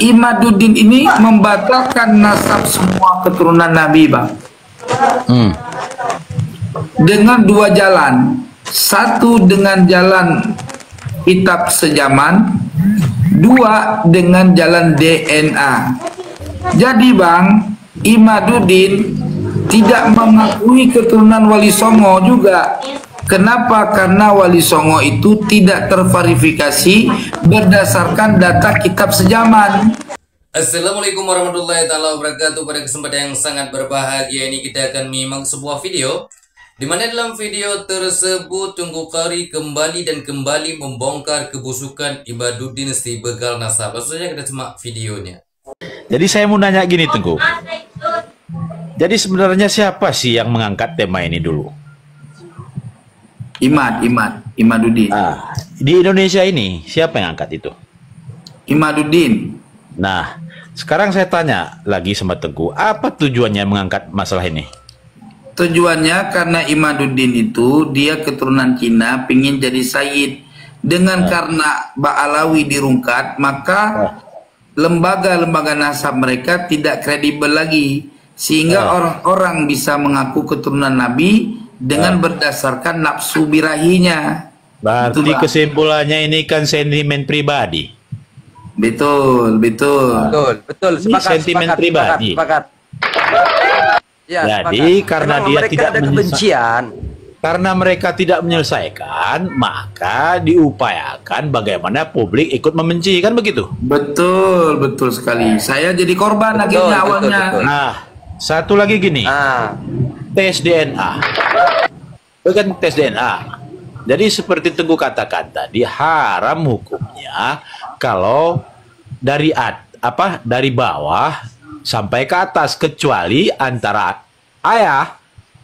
Imaduddin ini membatalkan nasab semua keturunan Nabi, Bang. Dengan dua jalan. Satu dengan jalan kitab sejaman, dua dengan jalan DNA. Jadi Bang, Imaduddin tidak mengakui keturunan Wali Songo juga. Kenapa? Karena Wali Songo itu tidak terverifikasi berdasarkan data kitab sejaman. Assalamualaikum warahmatullahi wabarakatuh. Pada kesempatan yang sangat berbahagia ini kita akan menyimak sebuah video di mana dalam video tersebut Tengku Qari kembali dan kembali membongkar kebusukan Imaduddin si begal nasab. Langsung saja kita simak videonya. Jadi saya mau nanya gini, Tengku. Jadi sebenarnya siapa sih yang mengangkat tema ini dulu? Imaduddin. Di Indonesia ini siapa yang angkat itu? Imaduddin. Nah, sekarang saya tanya lagi sama Tengku, apa tujuannya mengangkat masalah ini? Tujuannya karena Imaduddin itu dia keturunan Cina, pingin jadi Sayyid. Dengan karena Ba'alawi dirungkat, maka lembaga-lembaga nasab mereka tidak kredibel lagi, sehingga orang-orang bisa mengaku keturunan Nabi dengan berdasarkan nafsu birahinya. Berarti kesimpulannya ini kan sentimen pribadi. Betul. Sepakat, sentimen pribadi. Sepakat. Ya, jadi sepakat. Karena Memang dia mereka tidak ada kebencian. Karena mereka tidak menyelesaikan, maka diupayakan bagaimana publik ikut membenci, kan begitu? Betul sekali. Saya jadi korban akhirnya awalnya. Betul. Nah, satu lagi gini. Tes DNA. Bukan tes DNA. Jadi seperti Tengku katakan tadi, haram hukumnya kalau dari bawah sampai ke atas, kecuali antara ayah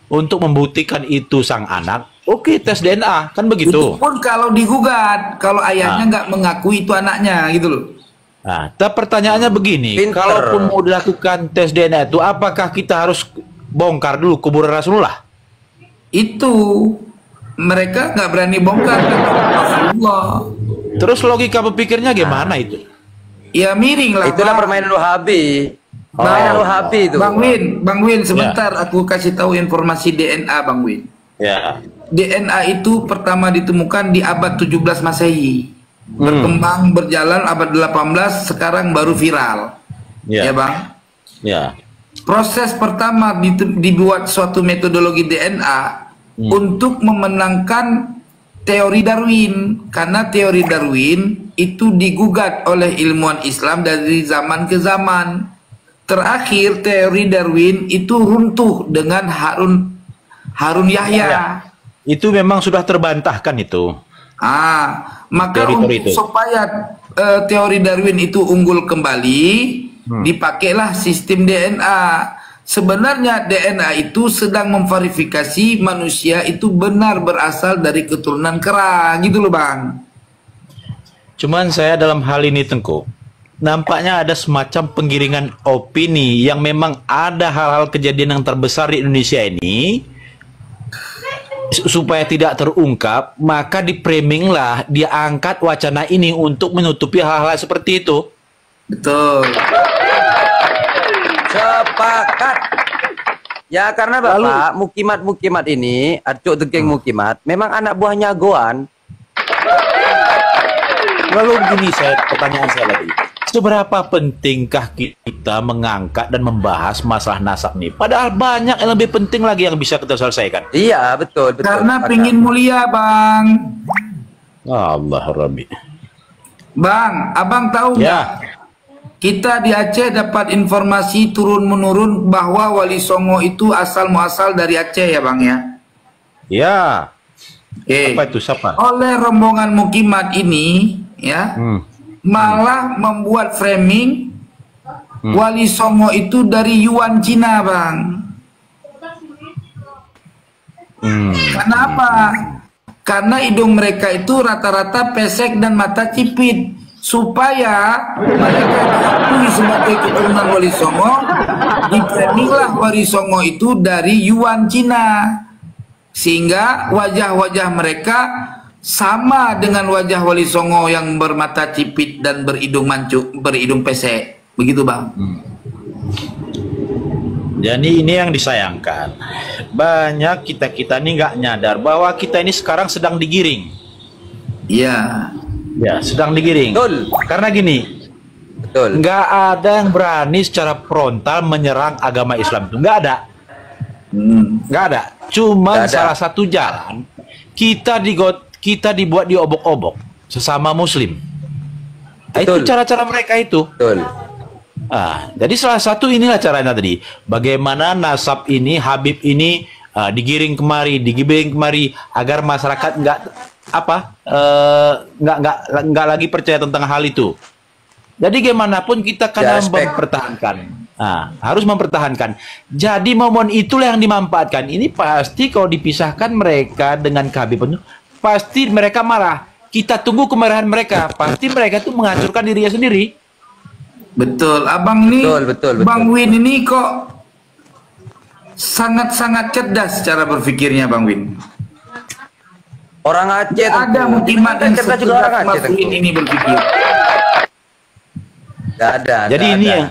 untuk membuktikan itu sang anak. Oke, tes DNA, kan begitu. Itu pun kalau digugat, kalau ayahnya nggak mengakui itu anaknya, gitu loh. Nah, pertanyaannya begini, kalaupun mau dilakukan tes DNA itu, apakah kita harus bongkar dulu kuburan Rasulullah? Itu mereka nggak berani bongkar Rasulullah. Terus logika berpikirnya gimana itu? Ya miring lah. Itulah permainan Wahabi. Permainan Wahabi itu. Bang Win, sebentar aku kasih tahu informasi DNA, Bang Win. Ya. DNA itu pertama ditemukan di abad 17 Masehi. Berkembang berjalan abad 18, sekarang baru viral. Ya, Bang. Ya. Proses pertama dibuat suatu metodologi DNA untuk memenangkan teori Darwin, karena teori Darwin itu digugat oleh ilmuwan Islam dari zaman ke zaman. Terakhir teori Darwin itu runtuh dengan Harun Yahya. Itu memang sudah terbantahkan itu. Maka supaya teori Darwin itu unggul kembali, dipakailah sistem DNA. Sebenarnya DNA itu sedang memverifikasi manusia itu benar berasal dari keturunan kera, gitu loh Bang. Cuman saya dalam hal ini Tengku, nampaknya ada semacam penggiringan opini yang memang ada hal-hal kejadian yang terbesar di Indonesia ini, supaya tidak terungkap, maka di-framing lah, dia angkat wacana ini untuk menutupi hal-hal seperti itu. Betul. Sepakat. Ya karena Bapak, mukimat ini, Arcuk Tegeng Mukimat, memang anak buahnya Goan. Lalu begini pertanyaan saya lagi. Seberapa pentingkah kita mengangkat dan membahas masalah nasab nih? Padahal banyak yang lebih penting lagi yang bisa kita selesaikan. Iya, betul. Karena pingin mulia, Bang. Allah Rabbi. Bang, Abang tahu nggak? Kita di Aceh dapat informasi turun-menurun bahwa Wali Songo itu asal-muasal dari Aceh ya Bang ya? Ya. Apa itu siapa? Oleh rombongan Mukimat ini ya, malah membuat framing Wali Songo itu dari Yuan Cina Bang. Kenapa? Karena hidung mereka itu rata-rata pesek dan mata cipit. Supaya mereka diakui sebagai keturunan Wali Songo, dipraminglah Wali Songo itu dari Yuan Cina, sehingga wajah-wajah mereka sama dengan wajah Wali Songo yang bermata cipit dan berhidung mancuk, berhidung pesek. Begitu Bang. Jadi ini yang disayangkan. Banyak kita-kita ini nggak nyadar bahwa kita ini sekarang sedang digiring. Iya. Ya, sedang digiring. Betul. Karena gini, Betul. nggak ada yang berani secara frontal menyerang agama Islam itu. Nggak ada. Nggak ada. Cuma salah satu jalan kita dibuat diobok-obok sesama Muslim. Nah, itu cara-cara mereka itu. Betul. Jadi salah satu inilah caranya tadi. Bagaimana nasab ini, Habib ini digiring kemari agar masyarakat nggak lagi percaya tentang hal itu. Jadi gimana pun kita kan mempertahankan. Harus mempertahankan. Jadi momen itulah yang dimanfaatkan. Ini pasti kalau dipisahkan mereka dengan Habib itu, pasti mereka marah. Kita tunggu kemarahan mereka. Pasti mereka itu menghancurkan dirinya sendiri. Betul, Abang nih, betul. Bang Win ini kok sangat-sangat cerdas cara berpikirnya Bang Win. Orang Aceh ada muktimat yang cerdas juga orang Aceh ini berpikir. Gak ada. Jadi ini yang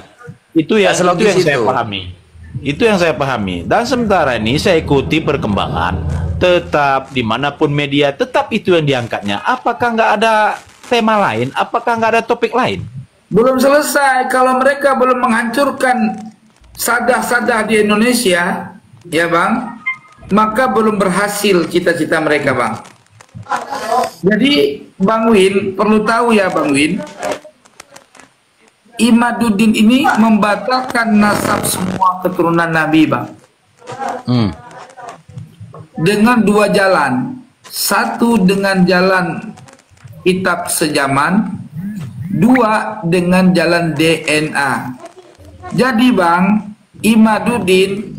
itu yang saya pahami. Itu yang saya pahami. Dan sementara ini saya ikuti perkembangan. Tetap dimanapun media, tetap itu yang diangkatnya. Apakah nggak ada tema lain? Apakah nggak ada topik lain? Belum selesai. Kalau mereka belum menghancurkan sadah-sadah di Indonesia, ya Bang, maka belum berhasil cita-cita mereka Bang. Jadi Bang Win perlu tahu ya Bang Win, Imaduddin ini membatalkan nasab semua keturunan Nabi Bang. Dengan dua jalan. Satu dengan jalan kitab sejaman, dua dengan jalan DNA. Jadi Bang, Imaduddin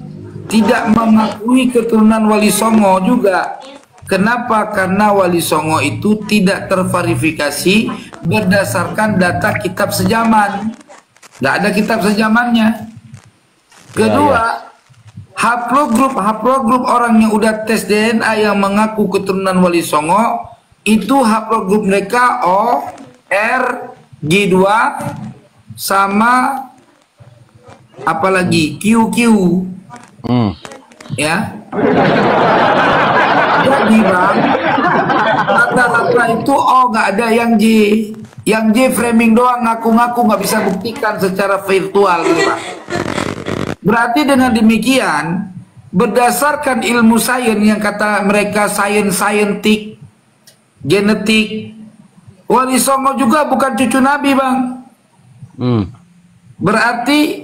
tidak mengakui keturunan Wali Songo juga. Kenapa? Karena Wali Songo itu tidak terverifikasi berdasarkan data kitab sejaman. Nggak ada kitab sejamannya. Kedua, haplogrup orang yang udah tes DNA yang mengaku keturunan Wali Songo, itu haplogrup mereka O, R, G2 sama apalagi QQ. Ya. Jadi Bang, rata-rata itu nggak ada yang J. Yang J framing doang, ngaku-ngaku, nggak bisa buktikan secara virtual gitu, Bang. Berarti dengan demikian, berdasarkan ilmu sains yang kata mereka saintik, genetik, Wali Songo juga bukan cucu Nabi Bang. Berarti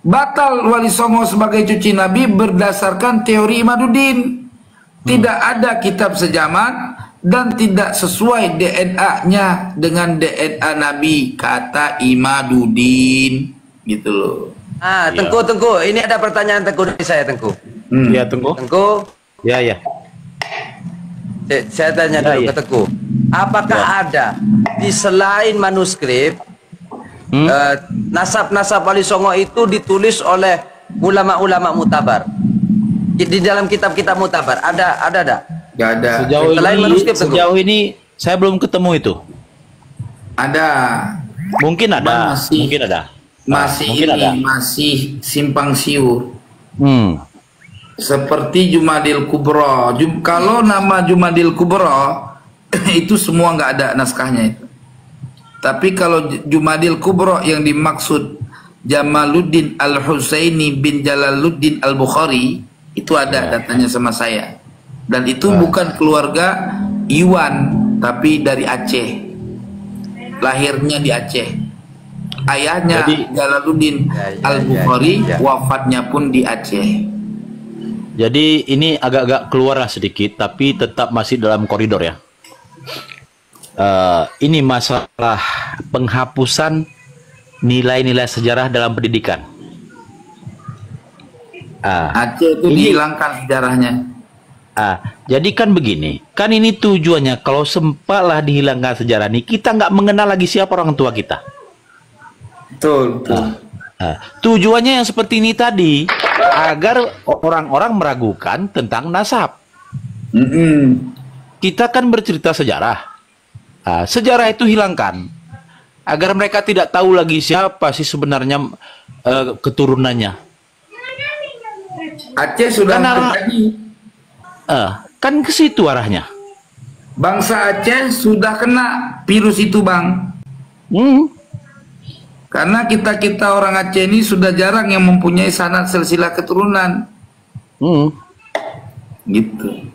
batal Wali Songo sebagai cucu Nabi berdasarkan teori Imaduddin. Tidak ada kitab sejaman dan tidak sesuai DNA-nya dengan DNA Nabi, kata Imaduddin. Gitu loh. Tengku, ini ada pertanyaan Tengku dari saya, Tengku. Ya, Tengku. Ya. Saya tanya dulu ke Tengku. Apakah ada di selain manuskrip nasab-nasab Wali Songo itu ditulis oleh ulama-ulama mutabar? Di dalam kitab-kitab mutabar ada enggak? Gak ada. Sejauh ini saya belum ketemu itu. Ada. Mungkin ada. Masih simpang siur. Seperti Jumadil Kubro. Kalau nama Jumadil Kubro itu semua nggak ada naskahnya itu. Tapi kalau Jumadil Kubro yang dimaksud Jamaluddin Al-Husaini bin Jalaluddin Al-Bukhari, itu ada datanya sama saya. Dan itu bukan keluarga Iwan, tapi dari Aceh. Lahirnya di Aceh. Ayahnya Jalaluddin Al-Bukhari, wafatnya pun di Aceh. Jadi ini agak-agak keluar sedikit, tapi tetap masih dalam koridor ya. Ini masalah penghapusan nilai-nilai sejarah dalam pendidikan. Aceh itu dihilangkan sejarahnya. Jadi kan begini, kan ini tujuannya kalau sempatlah dihilangkan sejarah ini, kita nggak mengenal lagi siapa orang tua kita. Betul. Tujuannya yang seperti ini tadi, agar orang-orang meragukan tentang nasab. kita kan bercerita sejarah. Sejarah itu hilangkan agar mereka tidak tahu lagi siapa sih sebenarnya keturunannya. Aceh sudah terjadi. Kan ke situ arahnya. Bangsa Aceh sudah kena virus itu, Bang. Karena kita orang Aceh ini sudah jarang yang mempunyai sanad silsilah keturunan. Gitu.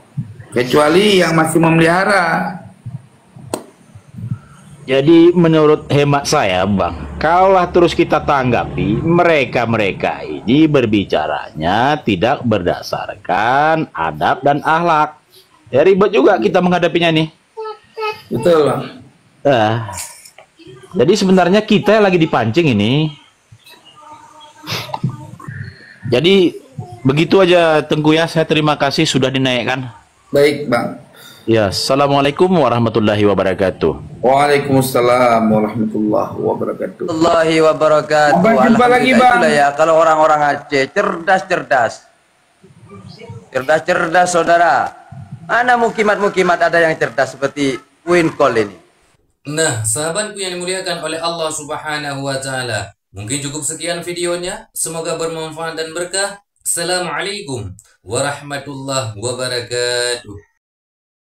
Kecuali yang masih memelihara. Jadi menurut hemat saya, Bang, kalaulah terus kita tanggapi mereka-mereka ini berbicaranya tidak berdasarkan adab dan akhlak. Ya ribet juga kita menghadapinya nih. Betul, Bang. Jadi sebenarnya kita lagi dipancing ini. Jadi begitu aja Tengku ya, saya terima kasih sudah dinaikkan. Baik, Bang. Ya, assalamualaikum warahmatullahi wabarakatuh. Waalaikumsalam warahmatullahi wabarakatuh. Warahmatullahi wabarakatuh. Sampai jumpa lagi, Bang. Ya, kalau orang-orang Aceh cerdas-cerdas. Cerdas-cerdas, saudara. Mana mukimat-mukimat ada yang cerdas seperti Wincol ini. Nah, sahabatku yang dimuliakan oleh Allah Subhanahu wa Ta'ala, mungkin cukup sekian videonya. Semoga bermanfaat dan berkah. Assalamualaikum warahmatullahi wabarakatuh.